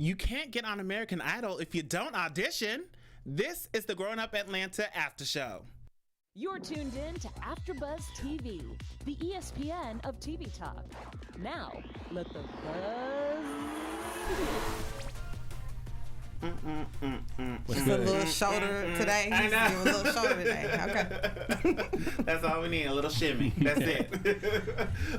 You can't get on American Idol if you don't audition. This is the Grown Up Atlanta After Show. You're tuned in to AfterBuzz TV, the ESPN of TV talk. Now, let the buzz begin. Just a little shoulder today. I know. A little shoulder today. Okay. That's all we need, a little shimmy. That's it.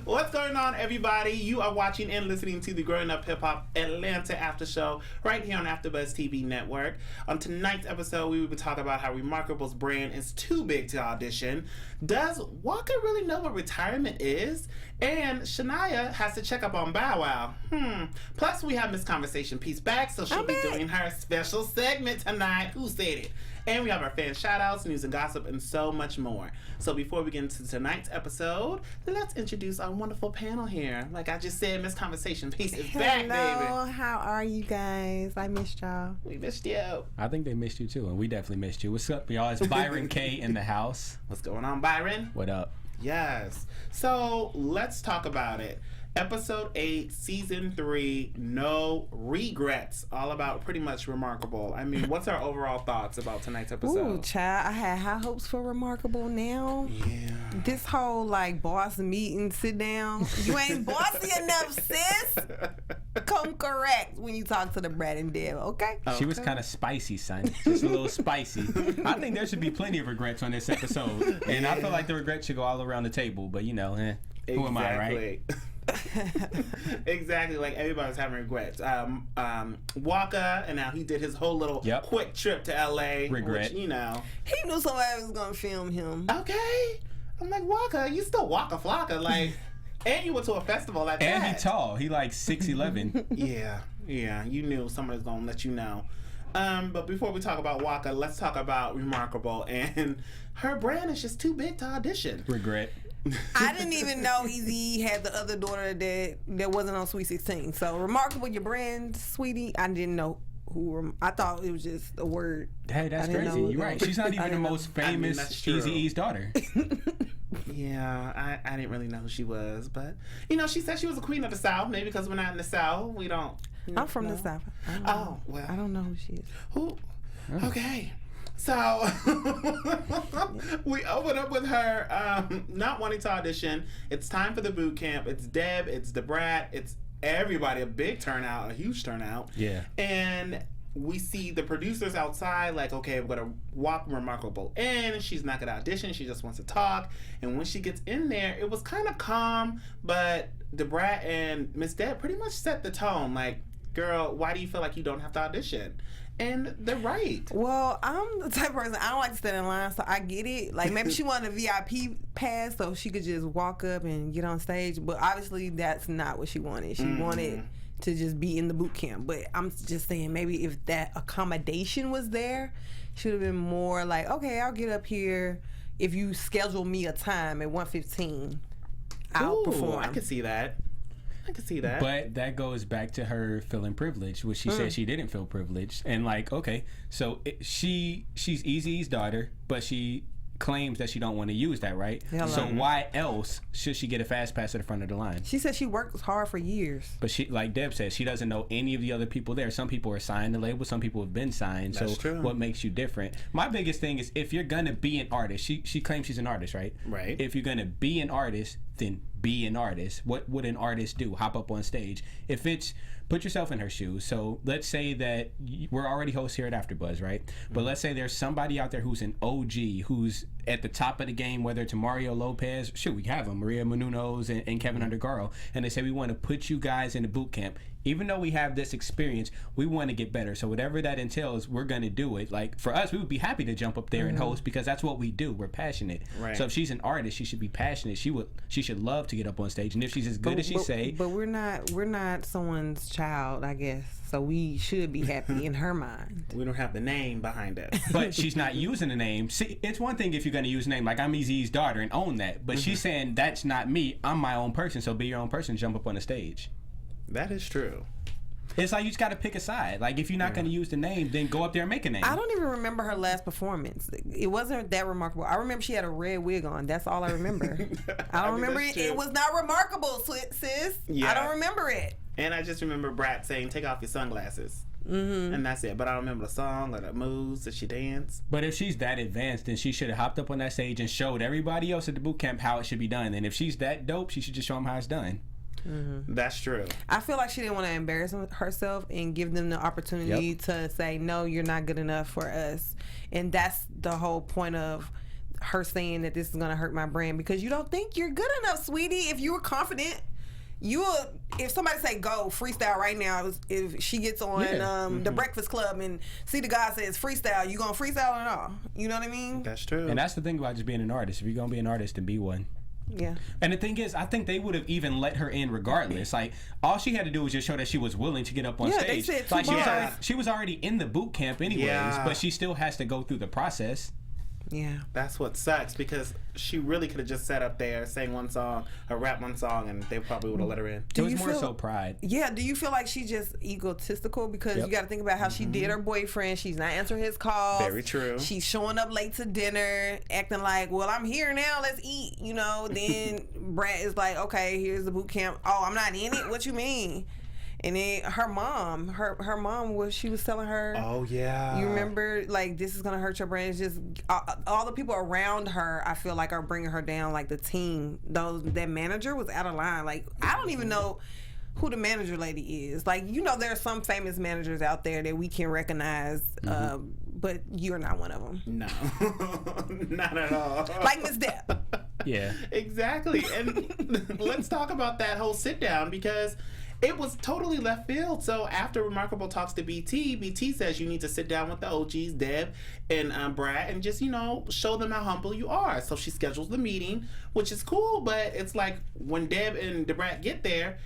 What's going on, everybody? You are watching and listening to the Growing Up Hip Hop Atlanta After Show right here on AfterBuzz TV Network. On tonight's episode, we will be talking about how Reemarkable's brand is too big to audition. Does Waka really know what retirement is? And Shaniah has to check up on Bow Wow. Plus, we have Miss Conversation Piece back, so she'll be doing her special segment tonight. Who said it? And we have our fan shoutouts, news and gossip, and so much more. So before we get into tonight's episode, let's introduce our wonderful panel here. Like I just said, Miss Conversation Piece is back, baby. Hello, how are you guys? I missed y'all. We missed you. I think they missed you too, and we definitely missed you. What's up, y'all? It's Byon K in the house. What's going on, Byron? What up? Yes. So let's talk about it. Episode 8, Season 3, No Regrets. All about pretty much Reemarkable. I mean, what's our overall thoughts about tonight's episode? Ooh, child, I had high hopes for Reemarkable now. Yeah. This whole, boss meeting, sit down. You ain't bossy enough, sis. Come correct when you talk to the Brad and Deb, okay? She was kind of spicy, son. Just a little spicy. I think there should be plenty of regrets on this episode. And I feel like the regrets should go all around the table. But, who am I, right? Exactly, like everybody's having regrets. Waka, and now he did his whole little quick trip to LA. Regret. Which, he knew somebody was gonna film him. Okay. I'm like, Waka, you still Waka Flocka, and you went to a festival at that. And he tall. He 6'11". Yeah. You knew somebody's gonna let you know. But before we talk about Waka, let's talk about Reemarkable, and her brand is just too big to audition. Regret. I didn't even know Easy had the other daughter that wasn't on Sweet 16. So Reemarkable, your brand, sweetie. I didn't know who. I thought it was just a word. Hey, that's crazy. You're right. She's not even the most famous Eazy-E's daughter. Yeah, I didn't really know who she was, but she said she was a queen of the South. Maybe because we're not in the South, we don't. I'm from the South. Oh well, I don't know who she is. Who? Oh. Okay. So we open up with her not wanting to audition. It's time for the boot camp. It's Deb, it's the Brat, it's everybody, a big turnout, a huge turnout. Yeah. And we see the producers outside okay, we're going to walk Reemarkable in. She's not going to audition. She just wants to talk. And when she gets in there, it was kind of calm, but the Brat and Miss Deb pretty much set the tone. Girl, why do you feel like you don't have to audition? And they're right. Well, I'm the type of person, I don't like to stand in line, so I get it. Maybe she wanted a VIP pass so she could just walk up and get on stage, but obviously that's not what she wanted. She wanted to just be in the boot camp. But I'm just saying, maybe if that accommodation was there, should have been more okay, I'll get up here. If you schedule me a time at 1:15, I'll perform. I could see that. But that goes back to her feeling privileged, which she said she didn't feel privileged. And okay, so she's Eazy-E's daughter, but she claims that she don't want to use that, right? So why else should she get a fast pass to the front of the line? She said she worked hard for years. But she, like Deb said, she doesn't know any of the other people there. Some people are signed to label, some people have been signed. That's true. What makes you different? My biggest thing is if you're gonna be an artist, she claims she's an artist, right? Right. If you're gonna be an artist, then be an artist. What would an artist do? Hop up on stage. If it's, put yourself in her shoes. So let's say that we're already hosts here at AfterBuzz, right? But let's say there's somebody out there who's an OG, who's at the top of the game, whether it's Mario Lopez, we have them, Maria Menounos and Kevin Undergaro, and they say we want to put you guys in the boot camp. Even though we have this experience, we want to get better. So whatever that entails, we're going to do it. For us, we would be happy to jump up there and host because that's what we do. We're passionate. Right. So if she's an artist, she should be passionate. She should love to get up on stage. And if she's as good as she say. But we're not someone's child, I guess. So we should be happy in her mind. We don't have the name behind it. But she's not using the name. See, it's one thing if you're going to use a name, I'm Eazy's daughter and own that. But she's saying that's not me. I'm my own person. So be your own person. Jump up on the stage. That is true. It's you just got to pick a side. If you're not going to use the name, then go up there and make a name. I don't even remember her last performance. It wasn't that remarkable. I remember she had a red wig on. That's all I remember. I don't remember it. It was not remarkable, sis. Yeah. I don't remember it. And I just remember Brat saying, "Take off your sunglasses." And that's it. But I don't remember the song or the moves that she danced. But if she's that advanced, then she should have hopped up on that stage and showed everybody else at the boot camp how it should be done. And if she's that dope, she should just show them how it's done. That's true. I feel like she didn't want to embarrass herself and give them the opportunity to say, no, you're not good enough for us. And that's the whole point of her saying that this is going to hurt my brand, because you don't think you're good enough, sweetie. If you were confident, if somebody say go freestyle right now, if she gets on the Breakfast Club and see the guy says freestyle, you gonna freestyle or no? You know what I mean? That's true. And that's the thing about just being an artist. If you're gonna be an artist, then be one. Yeah. And the thing is, I think they would have even let her in regardless. Like, all she had to do was just show that she was willing to get up on stage. They said like she was already in the boot camp anyways, but she still has to go through the process. Yeah. That's what sucks, because she really could have just sat up there, sang one song, or rap one song, and they probably would have let her in. It was more so pride. Yeah. Do you feel like she's just egotistical? Because you got to think about how she did her boyfriend. She's not answering his calls. Very true. She's showing up late to dinner, acting like, well, I'm here now, let's eat. You know, then Brad is like, okay, here's the boot camp. Oh, I'm not in it? What you mean? And then her mom, was she was telling her, oh yeah, you remember, like, this is gonna hurt your brain. It's just all the people around her, I feel like, are bringing her down. Like the team, that manager was out of line. Like, I don't even know who the manager lady is. Like, you know, there are some famous managers out there that we can recognize, but you're not one of them. No, not at all. Like Miss Depp. Yeah, exactly. And let's talk about that whole sit down, because it was totally left field. So after Remarkable talks to BT says you need to sit down with the OGs, Deb and Brad, and just, you know, show them how humble you are. So she schedules the meeting, which is cool, but it's like when Deb and Brad get there,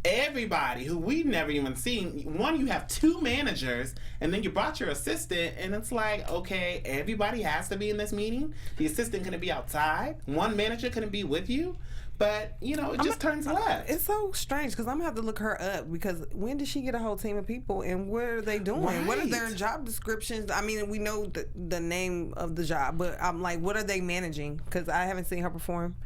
everybody who we've never even seen, one, you have two managers, and then you brought your assistant, and it's like, okay, everybody has to be in this meeting. The assistant couldn't be outside. One manager couldn't be with you. But, you know, it just turns left. It's so strange, because I'm going to have to look her up, because when did she get a whole team of people, and what are they doing? Right. What are their job descriptions? I mean, we know the name of the job, but I'm like, what are they managing? Because I haven't seen her perform.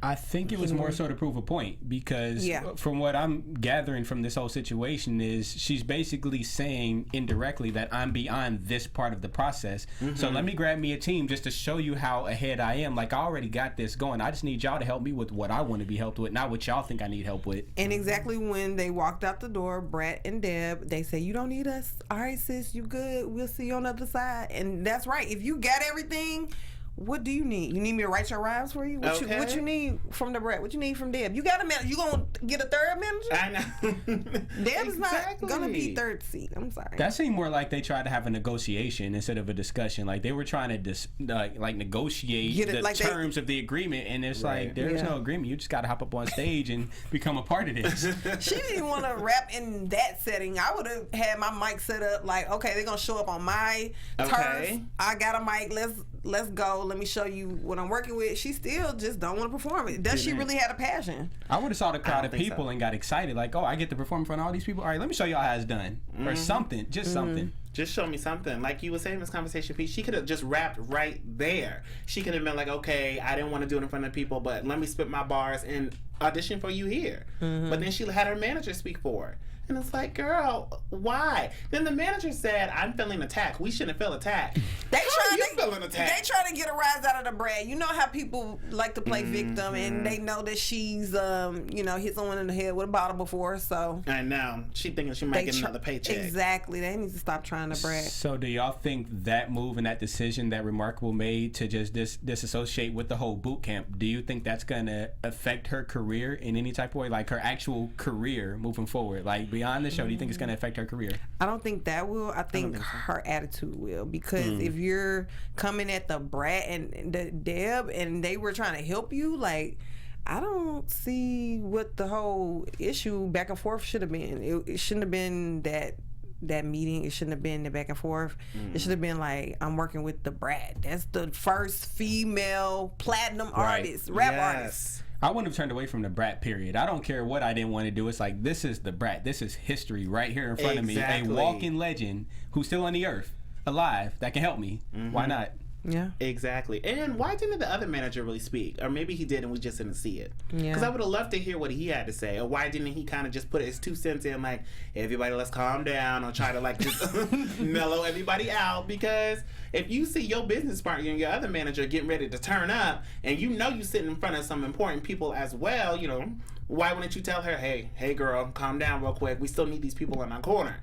I think it was more so to prove a point, because from what I'm gathering from this whole situation is she's basically saying indirectly that I'm beyond this part of the process. So let me grab me a team just to show you how ahead I am. Like, I already got this going. I just need y'all to help me with what I want to be helped with, not what y'all think I need help with. And exactly when they walked out the door, Brett and Deb, they say, you don't need us. All right, sis, you good. We'll see you on the other side. And that's right. If you got everything, what do you need? You need me to write your rhymes for you? What you need from the Brett? What you need from Deb? You got a manager. You gonna get a third manager? I know. Deb's not gonna be third seat. I'm sorry. That seemed more like they tried to have a negotiation instead of a discussion. Like they were trying to negotiate the terms of the agreement, and it's like there's no agreement. You just got to hop up on stage and become a part of this. She didn't want to rap in that setting. I would have had my mic set up like, okay, they're gonna show up on my turf. I got a mic. Let's go. Let me show you what I'm working with. She still just don't want to perform it. Does she really have a passion? I would have saw the crowd of people and got excited. Like, oh, I get to perform in front of all these people. All right, let me show y'all how it's done. Or something. Just something. Just show me something. Like you were saying in this conversation, Pete, she could have just rapped right there. She could have been like, okay, I didn't want to do it in front of people, but let me spit my bars and audition for you here. But then she had her manager speak for her. And it's like, girl, why? Then the manager said, I'm feeling attacked. We shouldn't feel attacked. They trying to get a rise out of the Brad. You know how people like to play victim, and they know that she's, hit someone in the head with a bottle before, so. I know. She thinking she might get another paycheck. Exactly. They need to stop trying to brag. So do y'all think that move and that decision that Remarkable made to just disassociate with the whole boot camp, do you think that's going to affect her career in any type of way? Like her actual career moving forward? Like, beyond the show, do you think it's going to affect her career? I don't think that will. I think her attitude will, because if you're coming at the Brat and the Deb and they were trying to help you, like, I don't see what the whole issue back and forth should have been. It shouldn't have been that meeting. It shouldn't have been the back and forth. It should have been like, I'm working with the Brat. That's the first female platinum artist, rap artist. I wouldn't have turned away from the Brat, period. I don't care what I didn't want to do. It's like, this is the Brat. This is history right here in front of me. A walking legend who's still on the earth, alive, that can help me. Why not? Yeah. Exactly. And why didn't the other manager really speak? Or maybe he did and we just didn't see it. Yeah. Because I would have loved to hear what he had to say. Or why didn't he kind of just put his 2 cents in, like, everybody let's calm down, or try to, like, just mellow everybody out? Because if you see your business partner and your other manager getting ready to turn up, and you know you're sitting in front of some important people as well, you know, why wouldn't you tell her, hey girl, calm down real quick. We still need these people in our corner.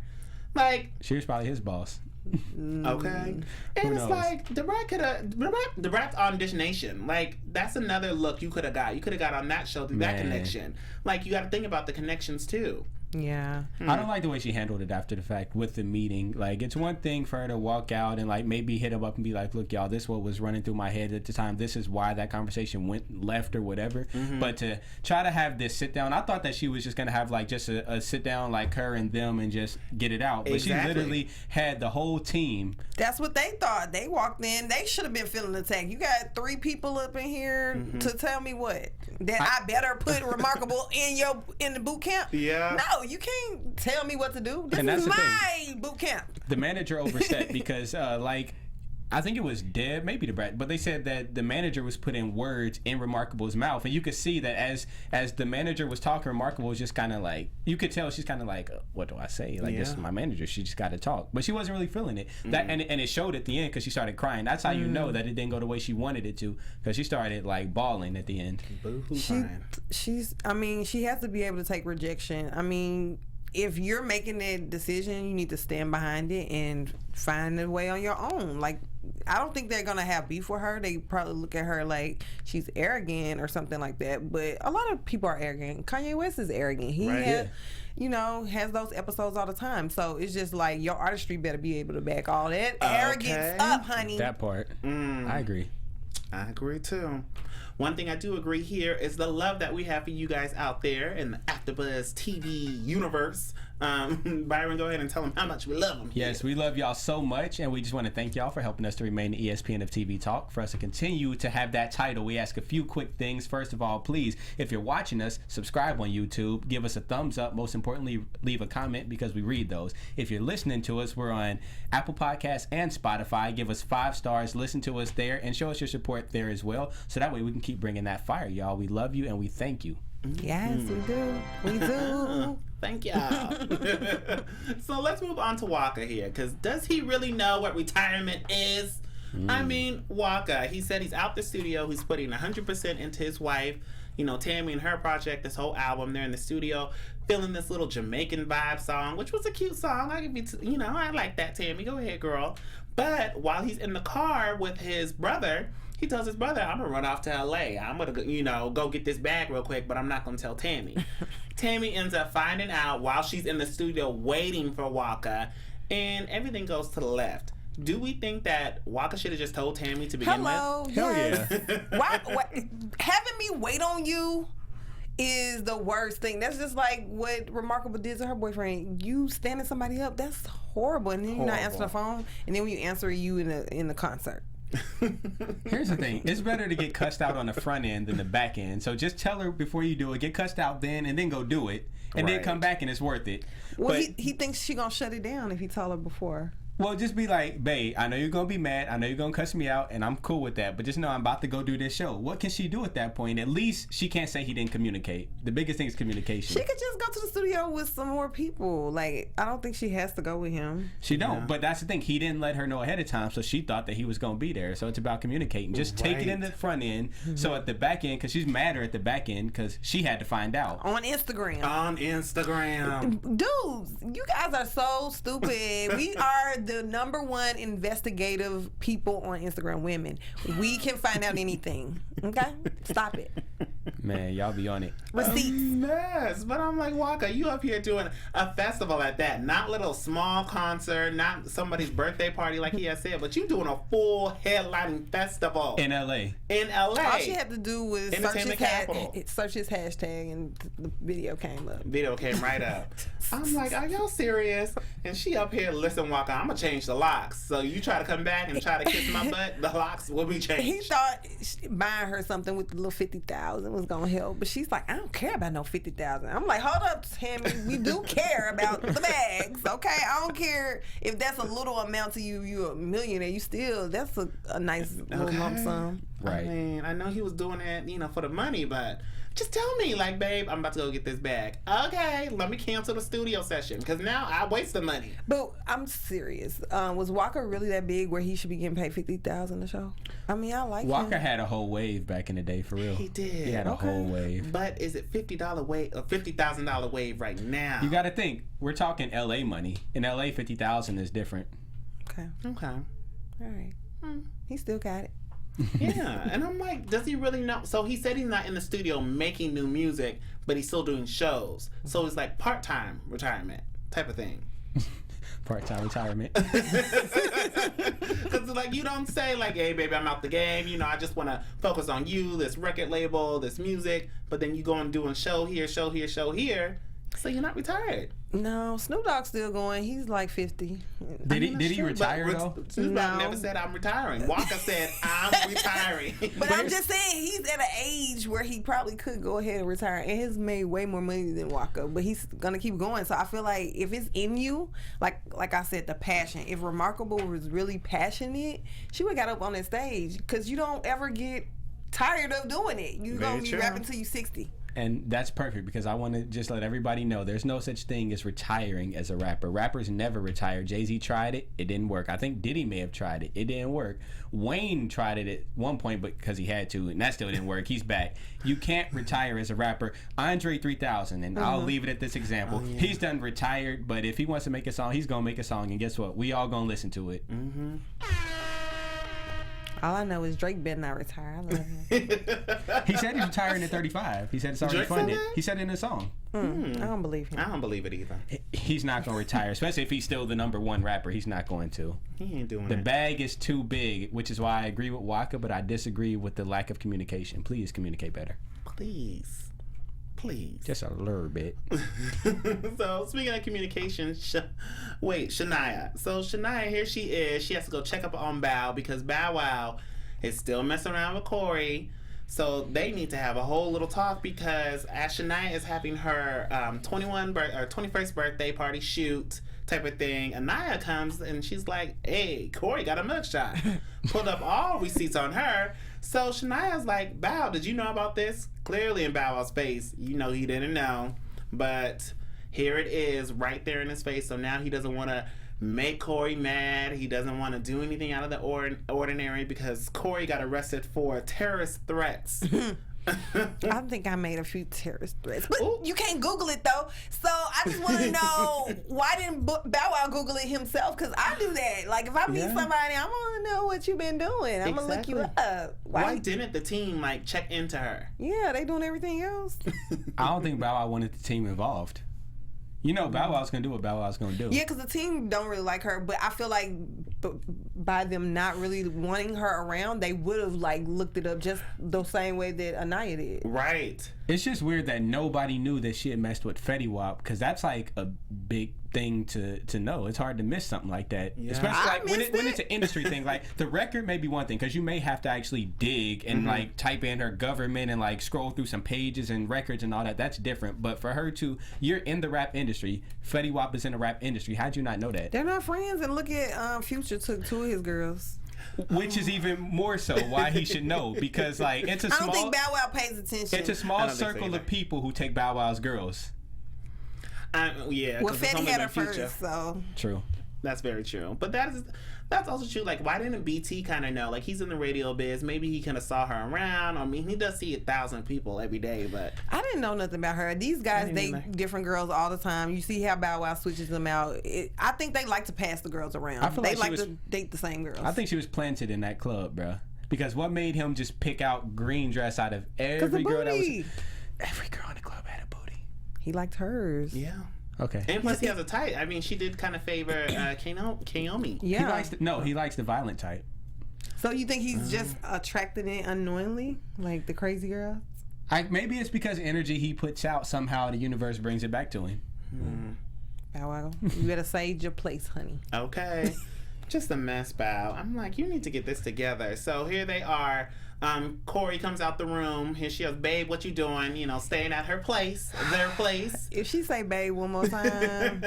Like, She was probably his boss. okay. And it's knows? like the Brat's on Dish Nation. Like, that's another look you could have got. You could have got on that show through that Man. connection. Like, you got to think about the connections too. Yeah. I don't like the way she handled it after the fact with the meeting. Like, it's one thing for her to walk out and, like, maybe hit him up and be like, look, y'all, this is what was running through my head at the time. This is why that conversation went left or whatever. But to try to have this sit down, I thought that she was just going to have, like, just a sit down like her and them and just get it out. But Exactly. she literally had the whole team. That's what they thought. They walked in. They should have been feeling attacked. You got 3 people up in here to tell me what? That I better put Remarkable in the boot camp? Yeah. No, you can't tell me what to do. This And that's is the my boot camp. The manager overstepped because, like, I think it was Deb, maybe the Brat, but they said that the manager was putting words in Remarkable's mouth, and you could see that as the manager was talking, Remarkable was just kind of like, you could tell she's kind of like, what do I say? Like, this is my manager. She just got to talk, but she wasn't really feeling it. That and it showed at the end because she started crying. That's how you know that it didn't go the way she wanted it to, because she started like bawling at the end. Boo-hoo crying. She has to be able to take rejection. I mean, if you're making that decision, you need to stand behind it and find a way on your own. Like, I don't think they're gonna have beef with her. They probably look at her like she's arrogant or something like that. But a lot of people are arrogant. Kanye West is arrogant. He has those episodes all the time. So it's just like your artistry better be able to back all that arrogance up, honey. That part, I agree. I agree too. One thing I do agree here is the love that we have for you guys out there in the AfterBuzz TV universe. Byron, go ahead and tell them how much we love them. Yes, we love y'all so much, and we just want to thank y'all for helping us to remain the ESPN of TV Talk. For us to continue to have that title, we ask a few quick things. First of all, please, if you're watching us, subscribe on YouTube, give us a thumbs up. Most importantly, leave a comment because we read those. If you're listening to us, we're on Apple Podcasts and Spotify. Give us 5 stars, listen to us there, and show us your support there as well. So that way we can keep bringing that fire, y'all. We love you and we thank you. Yes, we do. We do. Thank y'all. So let's move on to Waka here, because does he really know what retirement is? I mean, Waka, he said he's out the studio. He's putting 100% into his wife, you know, Tammy and her project, this whole album. They're in the studio feeling this little Jamaican vibe song, which was a cute song. I give you, I like that, Tammy. Go ahead, girl. But while he's in the car with his brother, he tells his brother, I'm going to run off to LA. I'm going to, go get this bag real quick, but I'm not going to tell Tammy. Tammy ends up finding out while she's in the studio waiting for Waka, and everything goes to the left. Do we think that Waka should have just told Tammy to begin Hello, with? yes. Why, having me wait on you is the worst thing. That's just like what Remarkable did to her boyfriend. You standing somebody up, that's horrible. And then you're not answering the phone, and then when you answer, you in the concert. Here's the thing. It's better to get cussed out on the front end than the back end. So just tell her before you do it. Get cussed out then, and then go do it. And then come back and it's worth it. Well, but he thinks she gonna shut it down if he told her before. Well, just be like, babe, I know you're going to be mad. I know you're going to cuss me out, and I'm cool with that. But just know I'm about to go do this show. What can she do at that point? At least she can't say he didn't communicate. The biggest thing is communication. She could just go to the studio with some more people. Like, I don't think she has to go with him. She don't. But that's the thing. He didn't let her know ahead of time, so she thought that he was going to be there. So it's about communicating. Just take it in the front end. So at the back end, because she's madder at the back end because she had to find out. On Instagram. Dudes, you guys are so stupid. We are the number one investigative people on Instagram, women. We can find out anything. Okay? Stop it. Man, y'all be on it. Receipts. Yes, but I'm like, Waka, you up here doing a festival at that. Not little small concert, not somebody's birthday party like he has said, but you doing a full headlining festival. In L.A. All she had to do was search his hashtag and the video came up. Video came right up. I'm like, are y'all serious? And she up here, listen, Waka, I'm gonna change the locks. So you try to come back and try to kiss my butt, the locks will be changed. He thought buying her something with the little 50,000 was gonna help, but she's like, I don't care about no 50,000. I'm like, hold up, Tammy, we do care about the bags, okay? I don't care if that's a little amount to you. You're a millionaire. You still, that's a nice little lump sum. Right. I mean, I know he was doing it, for the money, but just tell me, like, babe, I'm about to go get this bag. Okay, let me cancel the studio session because now I wasted money. But I'm serious. Was Waka really that big where he should be getting paid 50,000 a show? I mean, I like Waka him. had a whole wave back in the day, for real. He did. He had a whole wave. But is it $50 wave or $50,000 wave right now? You got to think, we're talking LA money. In LA, 50,000 is different. Okay. Okay. All right. He still got it. Yeah, and I'm like, does he really know? So he said he's not in the studio making new music, but he's still doing shows. So it's like part-time retirement type of thing. Part-time retirement. Because like you don't say like, hey baby, I'm out the game. I just want to focus on you, this record label, this music. But then you go and do a show here, show here, show here. So you're not retired. No, Snoop Dogg's still going. He's like 50. Did he retire though? Snoop Dogg never said I'm retiring. Waka said I'm retiring. But I'm just saying he's at an age where he probably could go ahead and retire, and he's made way more money than Waka. But he's gonna keep going. So I feel like if it's in you, like I said, the passion. If Remarkable was really passionate, she would have got up on that stage because you don't ever get tired of doing it. You're gonna be rapping till you 60. And that's perfect because I want to just let everybody know there's no such thing as retiring as a rapper. Rappers never retire. Jay-Z tried it. It didn't work. I think Diddy may have tried it. It didn't work. Wayne tried it at one point but because he had to, and that still didn't work. He's back. You can't retire as a rapper. Andre 3000, and I'll leave it at this example. Oh, yeah. He's done retired, but if he wants to make a song, he's going to make a song. And guess what? We all going to listen to it. Mm-hmm. All I know is Drake better not retire. I love him. He said he's retiring at 35. He said it's already funded. He said it in a song. I don't believe him. I don't believe it either. He's not going to retire, especially if he's still the #1 rapper. He's not going to. He ain't doing it. The bag is too big, which is why I agree with Waka, but I disagree with the lack of communication. Please communicate better. Please. Just a little bit. So speaking of communication, Shaniah. So Shaniah, here she is. She has to go check up on Bow because Bow Wow is still messing around with Corey. So they need to have a whole little talk because as Shaniah is having her 21st birthday party shoot type of thing, Anaya comes and she's like, hey, Corey got a mugshot. Pulled up all receipts on her. So Shania's like, Bow, did you know about this? Clearly in Bow Wow's face, he didn't know. But here it is right there in his face. So now he doesn't want to make Corey mad. He doesn't want to do anything out of the ordinary because Corey got arrested for terrorist threats. I think I made a few terrorist threats, but you can't Google it though. So I just want to know why didn't Bow Wow Google it himself? Because I do that. Like if I meet somebody, I want to know what you've been doing. I'm gonna look you up. Why didn't the team check into her? Yeah, they doing everything else. I don't think Bow Wow wanted the team involved. Bow Wow's gonna do what Bow Wow's gonna do. Yeah, because the team don't really like her, but I feel like by them not really wanting her around, they would have looked it up just the same way that Anaya did. Right. It's just weird that nobody knew that she had messed with Fetty Wap because that's a big thing to know. It's hard to miss something like that, especially when it's an industry thing. The record may be one thing because you may have to actually dig and type in her government and scroll through some pages and records and all that. That's different. But for her you're in the rap industry. Fetty Wap is in the rap industry. How'd you not know that? They're not friends, and look at Future took 2 of his girls. Which is even more so why he should know because it's a small. I don't think Bow Wow pays attention. It's a small circle of people who take Bow Wow's girls. Yeah. Well, Fetty had her first, so true. That's very true. But that's also true. Why didn't BT kind of know? He's in the radio biz. Maybe he kind of saw her around. I mean, he does see 1,000 people every day, but I didn't know nothing about her. These guys date different girls all the time. You see how Bow Wow switches them out. I think they like to pass the girls around. I feel they like to date the same girls. I think she was planted in that club, bro. Because what made him just pick out green dress out of every girl that was... Every girl in the club had a booty. He liked hers. Yeah. Okay. And plus he has a type. I mean, she did kind of favor Kaomi. Yeah. He likes the violent type. So you think he's just attracted it unknowingly? Like the crazy girls? Maybe it's because the energy he puts out, somehow the universe brings it back to him. Bow Wow, you better sage your place, honey. Okay. Just a mess, Bow. I'm like, you need to get this together. So here they are. Corey comes out the room. Here she goes, babe, what you doing? You know, staying at her place, their place. If she say babe one more time.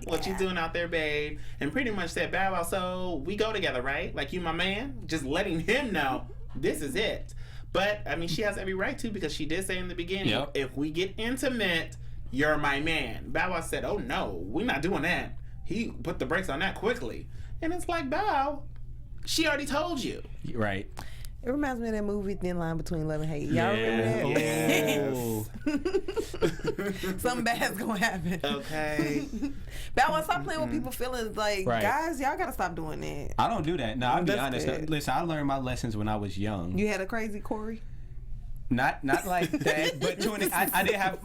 What you doing out there, babe? And pretty much said, Bow Wow, so we go together, right? Like, you my man? Just letting him know this is it. But, I mean, she has every right to, because she did say in the beginning, if we get intimate, you're my man. Bow Wow said, oh no, we're not doing that. He put the brakes on that quickly. And it's like, Bow, she already told you. Right. It reminds me of that movie Thin Line Between Love and Hate. Y'all remember that? Yes. Something bad's gonna happen. Okay. Bow Wow, stop playing with people's feelings. Like, guys, y'all gotta stop doing that. I don't do that. No, I'll be honest. Good. Listen, I learned my lessons when I was young. You had a crazy Corey? Not like that, but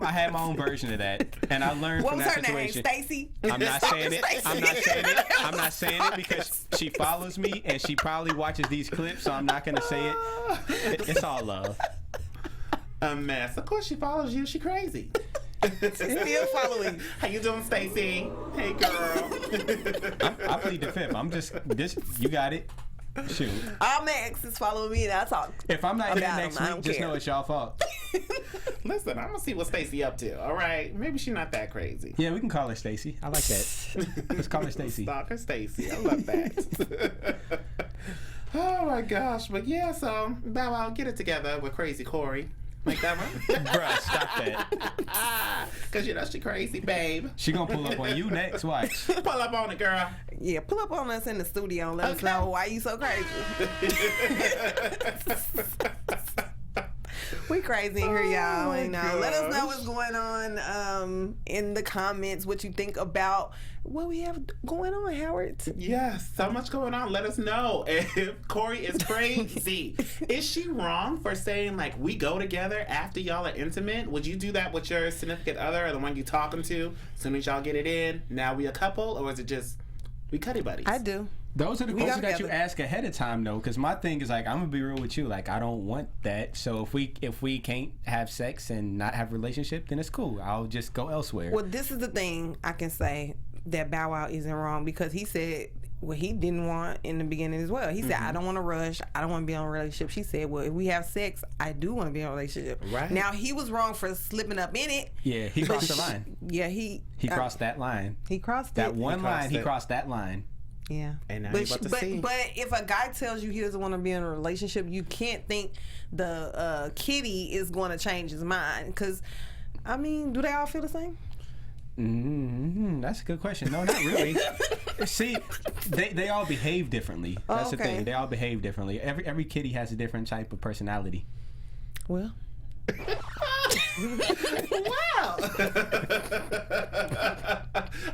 I had my own version of that, and I learned from that situation. What was her name? Stacy? I'm not saying it. I'm not saying it. I'm not saying it because she follows me and she probably watches these clips, so I'm not gonna say it. It's all love. A mess. Of course she follows you. She crazy. Still following. How you doing, Stacy? Hey, girl. I plead the fifth. I'm just you got it. Shoot. All my exes follow me and I talk. If I'm not here about next them, week, just know it's y'all fault. Listen, I'm gonna see what Stacy up to. All right, maybe she's not that crazy. Yeah, we can call her Stacy. I like that. Let's call her Stacy. Stalker Stacy. I love that. Oh my gosh, but yeah, so Bow Wow, get it together with Crazy Corey. Like that one? Bruh, stop that. Cause you know she crazy, babe. She gonna pull up on you next. Watch. Pull up on it, girl. Yeah, pull up on us in the studio and let us know why you so crazy. We crazy in here, y'all. And let us know what's going on in the comments, what you think about what we have going on, Howard. Yes, so much going on. Let us know if Corey is crazy. Is she wrong for saying, like, we go together after y'all are intimate? Would you do that with your significant other or the one you talking to? As soon as y'all get it in, now we a couple? Or is it just, we cuddy buddies? I do. Those are the questions that you ask ahead of time, though, because my thing is, like, I'm gonna be real with you. Like, I don't want that. So if we can't have sex and not have a relationship, then it's cool. I'll just go elsewhere. Well, this is the thing I can say that Bow Wow isn't wrong, because he said what he didn't want in the beginning as well. He said, I don't want to rush. I don't want to be in a relationship. She said, well, if we have sex, I do want to be in a relationship. Right. Now, he was wrong for slipping up in it. Yeah, he crossed the line. Yeah, he crossed that line. He crossed that it. one line. He crossed that line. Yeah. And now you're about to see. But if a guy tells you he doesn't want to be in a relationship, you can't think the kitty is going to change his mind. Because, I mean, do they all feel the same? That's a good question. No, not really. See, they all behave differently. That's the thing. They all behave differently. Every kitty has a different type of personality. Well. Wow.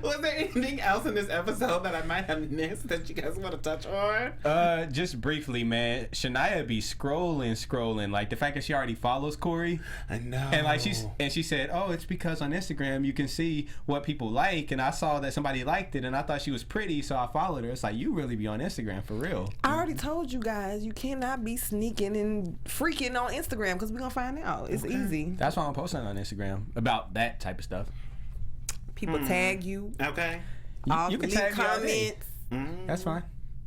Was there anything else in this episode that I might have missed that you guys want to touch on? Just briefly, man. Shaniah be scrolling. Like the fact that she already follows Corey. I know. And like she said, oh, it's because on Instagram you can see what people like, and I saw that somebody liked it, and I thought she was pretty, so I followed her. It's like, you really be on Instagram for real. I already told you guys, you cannot be sneaking and freaking on Instagram, because we're gonna find out. It's easy. That's why I'm posting on Instagram about that type of stuff. People tag you. Okay. You can tag comments. That's fine.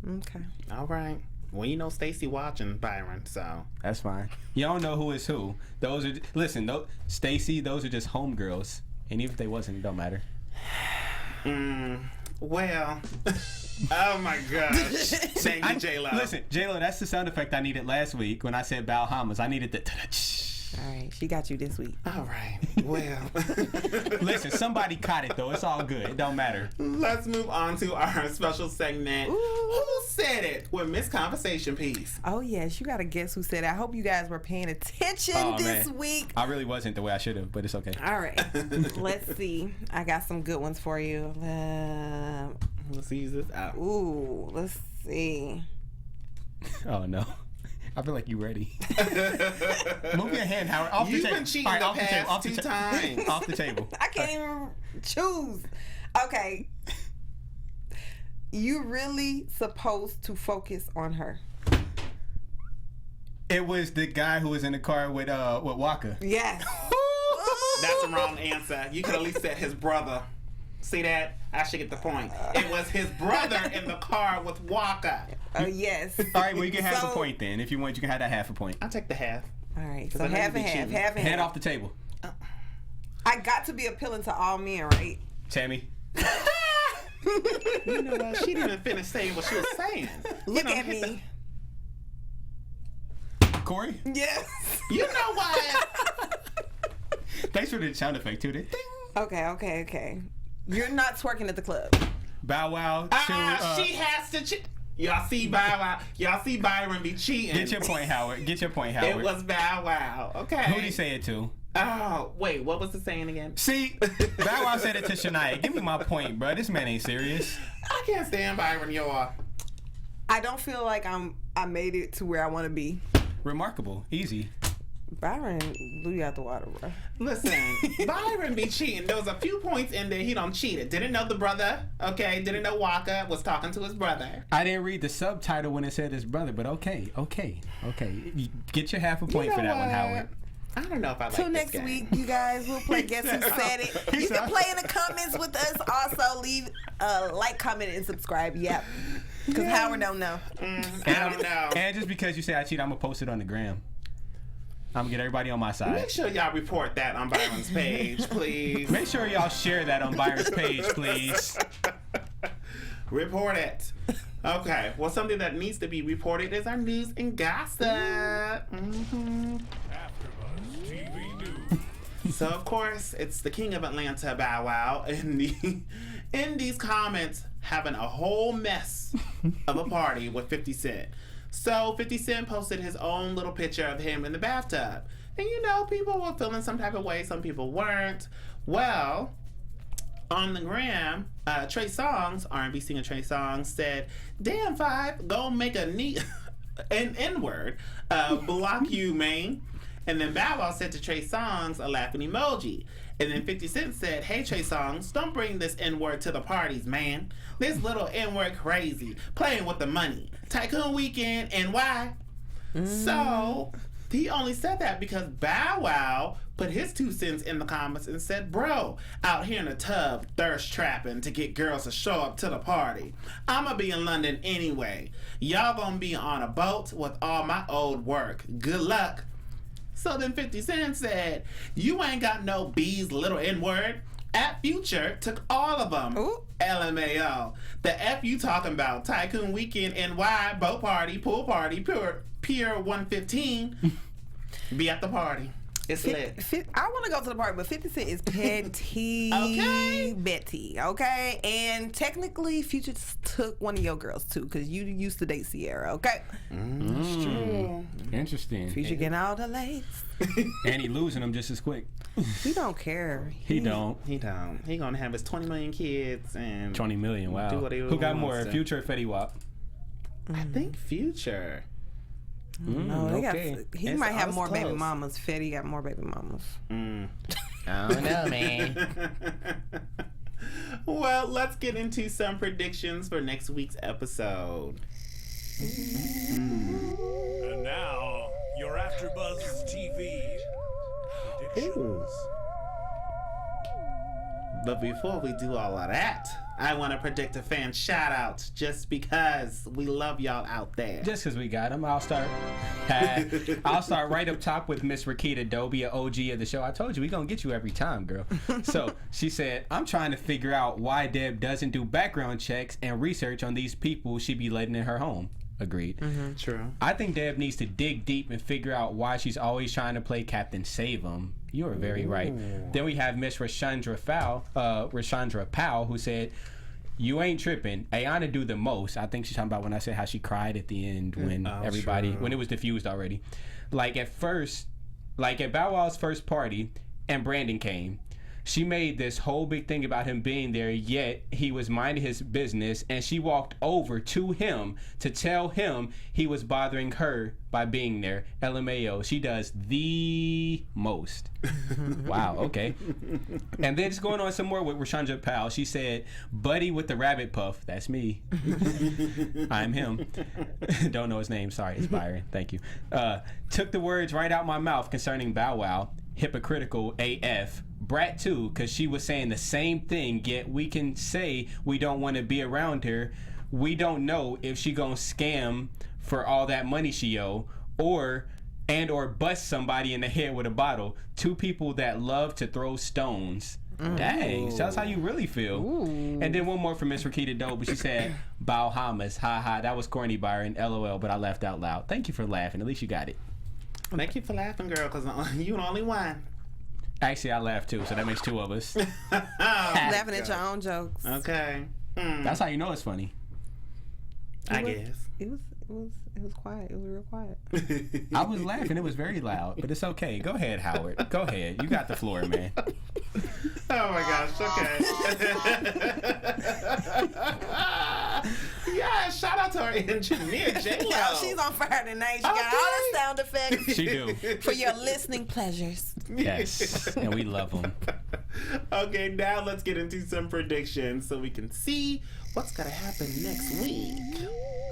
Okay. All right. Well, you know Stacy watching, Byron, so that's fine. You don't know who is who. Those are Stacy. Those are just homegirls, and even if they wasn't, it don't matter. Well. Oh my gosh. Thank you, J-Lo. Listen, J-Lo, that's the sound effect I needed last week when I said Bahamas. I needed the. All right, she got you this week. All right. Well. Listen, somebody caught it though. It's all good. It don't matter. Let's move on to our special segment. Ooh. Who said it? With Miss Conversation Piece. Oh yes, you gotta guess who said it. I hope you guys were paying attention this week. I really wasn't the way I should have, but it's okay. All right. Let's see. I got some good ones for you. Let's use this out. Ooh, let's see. Oh no. I feel like you ready. Move your hand, Howard. Off the table. You've been cheating the past 2 times. Off the table. I can't even choose. Okay. You really supposed to focus on her. It was the guy who was in the car with Waka. Yes. That's the wrong answer. You could at least said his brother. See that? I should get the point. It was his brother in the car with Waka. Yes. All right, well, you can have a point then. If you want, you can have that half a point. I'll take the half. All right, I so know half you and be half, cheating. half and Head half. off the table. I got to be appealing to all men, right? Tammy. You know what? She didn't even finish saying what she was saying. Look at me. Corey? Yes. You know what? Thanks for the sound effect, too. Ding. Okay. You're not twerking at the club. Bow Wow to... She has to cheat. Y'all see Bow Wow. Y'all see Byron be cheating. Get your point, Howard. It was Bow Wow. Okay. Who did he say it to? Oh, wait. What was the saying again? See, Bow Wow said it to Shaniah. Give me my point, bro. This man ain't serious. I can't stand Byron, y'all. I don't feel like I made it to where I want to be. Remarkable. Easy. Byron blew you out the water, bro. Listen, Byron be cheating. There was a few points in there he don't cheated. Didn't know the brother, okay? Didn't know Waka was talking to his brother. I didn't read the subtitle when it said his brother, but okay. Get your half a point for that one, Howard. I don't know if I like Till this next game. week, you guys. We'll play Guess Who Said It. You can play in the comments with us. Also, leave a like, comment, and subscribe. Yep. Because Howard don't know. I don't know. And just because you say I cheat, I'm going to post it on the gram. I'm going to get everybody on my side. Make sure y'all report that on Byron's page, please. Make sure y'all share that on Byron's page, please. Report it. Okay. Well, something that needs to be reported is our news and gossip. Mm-hmm. AfterBuzz TV News. So, of course, it's the king of Atlanta, Bow Wow, in these comments having a whole mess of a party with 50 Cent. So 50 Cent posted his own little picture of him in the bathtub. And you know, people were feeling some type of way, some people weren't. Well, on the gram, Trey Songz, R&B singer Trey Songz, said, "Damn, Five, go make a neat an N-word, block you, man." And then Bow Wow said to Trey Songz a laughing emoji. And then 50 Cent said, "Hey Trey Songz, don't bring this N-word to the parties, man. This little N-word crazy, playing with the money. Tycoon weekend, and why?" So he only said that because Bow Wow put his 2 cents in the comments and said, "Bro, out here in the tub, thirst trapping to get girls to show up to the party. I'ma be in London anyway. Y'all gonna be on a boat with all my old work. Good luck." So then 50 Cent said, "You ain't got no B's little N-word. At Future took all of them. Ooh. LMAO. The F you talking about? Tycoon weekend, NY, boat party, pool party, Pier 115. Be at the party. It's lit." I want to go to the party, but 50 Cent is petty. Okay. Betty, okay? And technically, Future took one of your girls, too, because you used to date Sierra, okay? It's true. Interesting. Future getting all the ladies. And he losing them just as quick. He don't care. He don't. He don't. He gonna have his 20 million kids and 20 million, wow. Do what he Who got wants more, to. Future or Fetty Wap? I think Future. No, they okay. got. He It's might have always more baby close. mamas. Fetty got more baby mamas. I don't know, man. Well, let's get into some predictions for next week's episode. And now, your AfterBuzz TV predictions. But before we do all of that, I want to predict a fan shout out just because we love y'all out there. Just because we got him, I'll start right up top with Miss Rakita Dobie, an OG of the show. I told you, we going to get you every time, girl. So she said, "I'm trying to figure out why Deb doesn't do background checks and research on these people she be letting in her home." Agreed. True. I think Deb needs to dig deep and figure out why she's always trying to play Captain Save-'em. You are very right. Then we have Miss Rashandra Powell, who said, "You ain't tripping. Ayana do the most." I think she's talking about when I said how she cried at the end when when it was diffused already. Like at Bow Wow's first party and Brandon came, she made this whole big thing about him being there, yet he was minding his business, and she walked over to him to tell him he was bothering her by being there. LMAO. She does the most. Wow, okay. And then just going on some more with Rashandra Powell, she said, "Buddy with the rabbit puff," that's me. I'm him. Don't know his name. Sorry, it's Byron. Thank you. Took the words right out my mouth concerning Bow Wow. Hypocritical AF. Brat too, because she was saying the same thing, yet we can say we don't want to be around her. We don't know if she gonna scam for all that money she owe, or bust somebody in the head with a bottle. Two people that love to throw stones. Dang, that's how you really feel. Ooh. And then one more from Miss Rakita Doe, but she said, Bahamas, haha, that was corny, Byron, LOL, but I laughed out loud. Thank you for laughing, at least you got it. Thank you for laughing, girl, because you the only one. Actually, I laughed too, so that makes two of us. Laughing at your own jokes. Okay. That's how you know it's funny. I guess. It was quiet. It was real quiet. I was laughing. It was very loud, but it's okay. Go ahead, Howard. Go ahead. You got the floor, man. Oh my gosh. Okay. Yeah, shout out to our engineer, J-Lo. Yeah, she's on fire tonight. She got all the sound effects. She do. For your listening pleasures. Yes, and we love them. Okay, now let's get into some predictions so we can see what's going to happen next week.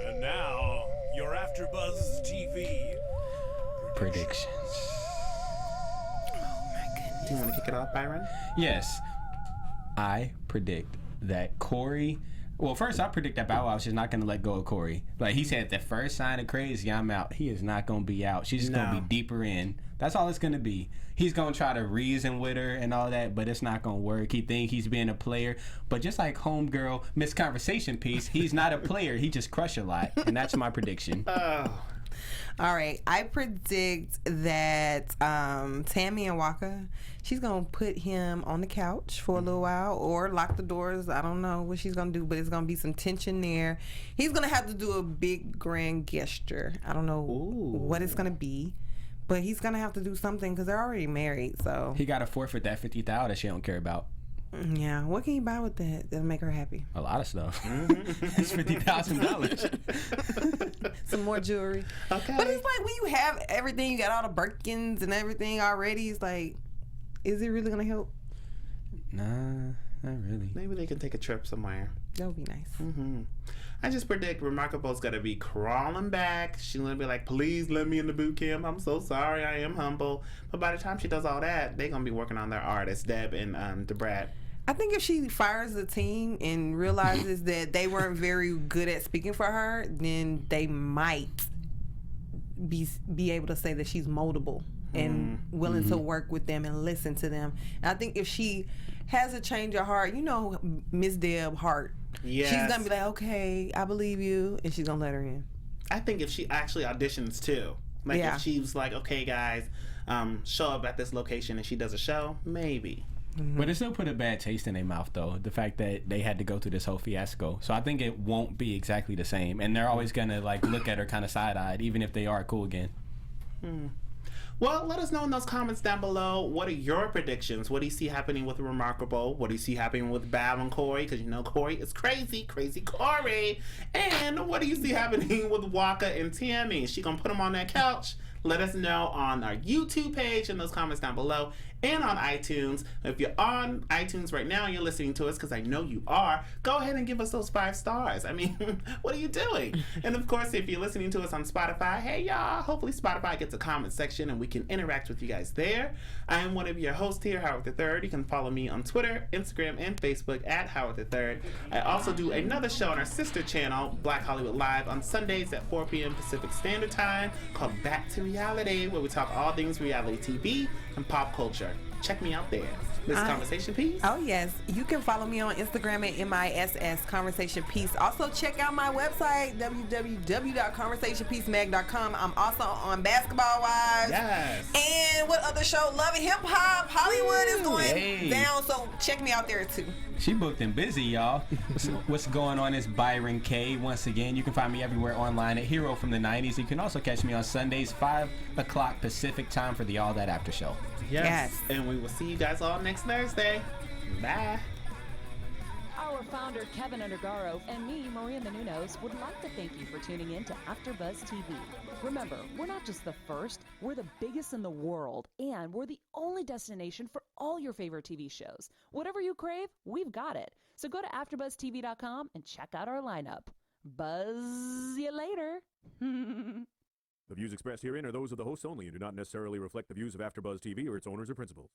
And now, your AfterBuzz TV predictions. Do you want to kick it off, Byron? Yes. I predict that Corey... Well, first, I predict that Bow Wow's just not going to let go of Corey. Like, he said, the first sign of crazy, I'm out. He is not going to be out. She's just going to be deeper in. That's all it's going to be. He's going to try to reason with her and all that, but it's not going to work. He think he's being a player. But just like Homegirl, Miss Conversation Piece, he's not a player. He just crush a lot. And that's my prediction. All right. I predict that Tammy and Waka, she's going to put him on the couch for a little while or lock the doors. I don't know what she's going to do, but it's going to be some tension there. He's going to have to do a big grand gesture. I don't know what it's going to be, but he's going to have to do something because they're already married. So he got to forfeit that $50,000 that she don't care about. Yeah, what can you buy with that that'll make her happy? A lot of stuff. It's $50,000. Some more jewelry. Okay. But it's like when you have everything, you got all the Birkins and everything already, it's like, is it really going to help? Nah, not really. Maybe they can take a trip somewhere. That would be nice. Mm-hmm. I just predict Remarkable's going to be crawling back. She's going to be like, please let me in the boot camp. I'm so sorry. I am humble. But by the time she does all that, they're going to be working on their artists, Deb and DeBrat. I think if she fires the team and realizes that they weren't very good at speaking for her, then they might be able to say that she's moldable and willing to work with them and listen to them. And I think if she has a change of heart, you know, Miss Deb Hart, she's gonna be like, okay, I believe you, and she's gonna let her in. I think if she actually auditions too, like if she's like, okay guys, show up at this location and she does a show, maybe. But it still put a bad taste in their mouth, though, the fact that they had to go through this whole fiasco. So I think it won't be exactly the same, and they're always gonna like look at her kind of side-eyed, even if they are cool again. Well, let us know in those comments down below. What are your predictions? What do you see happening with Remarkable? What do you see happening with Byon and Corey? Because you know Corey is crazy Corey. And what do you see happening with Waka and Tammy? Is she gonna put them on that couch? Let us know on our YouTube page in those comments down below and on iTunes. If you're on iTunes right now and you're listening to us, because I know you are, go ahead and give us those 5 stars. I mean, what are you doing? And of course, if you're listening to us on Spotify, hey y'all, hopefully Spotify gets a comment section and we can interact with you guys there. I am one of your hosts here, Howard III. You can follow me on Twitter, Instagram, and Facebook at Howard III. I also do another show on our sister channel, Black Hollywood Live, on Sundays at 4 p.m. Pacific Standard Time, called Back to Reality, where we talk all things reality TV and pop culture. Check me out there. This Conversation Piece. Oh, yes. You can follow me on Instagram at MISS Conversation Piece. Also, check out my website, www.conversationpiecemag.com. I'm also on Basketball Wives. Yes. And what other show? Love and Hip Hop. Hollywood is going down, so check me out there, too. She booked and busy, y'all. What's going on is Byon K. Once again, you can find me everywhere online at Hero from the 90s. You can also catch me on Sundays, 5 o'clock Pacific time for the All That After Show. Yes. And we will see you guys all next Thursday. Bye. Our founder, Kevin Undergaro, and me, Maria Menounos, would like to thank you for tuning in to AfterBuzz TV. Remember, we're not just the first, we're the biggest in the world, and we're the only destination for all your favorite TV shows. Whatever you crave, we've got it. So go to AfterBuzzTV.com and check out our lineup. Buzz you later. The views expressed herein are those of the hosts only and do not necessarily reflect the views of AfterBuzz TV or its owners or principals.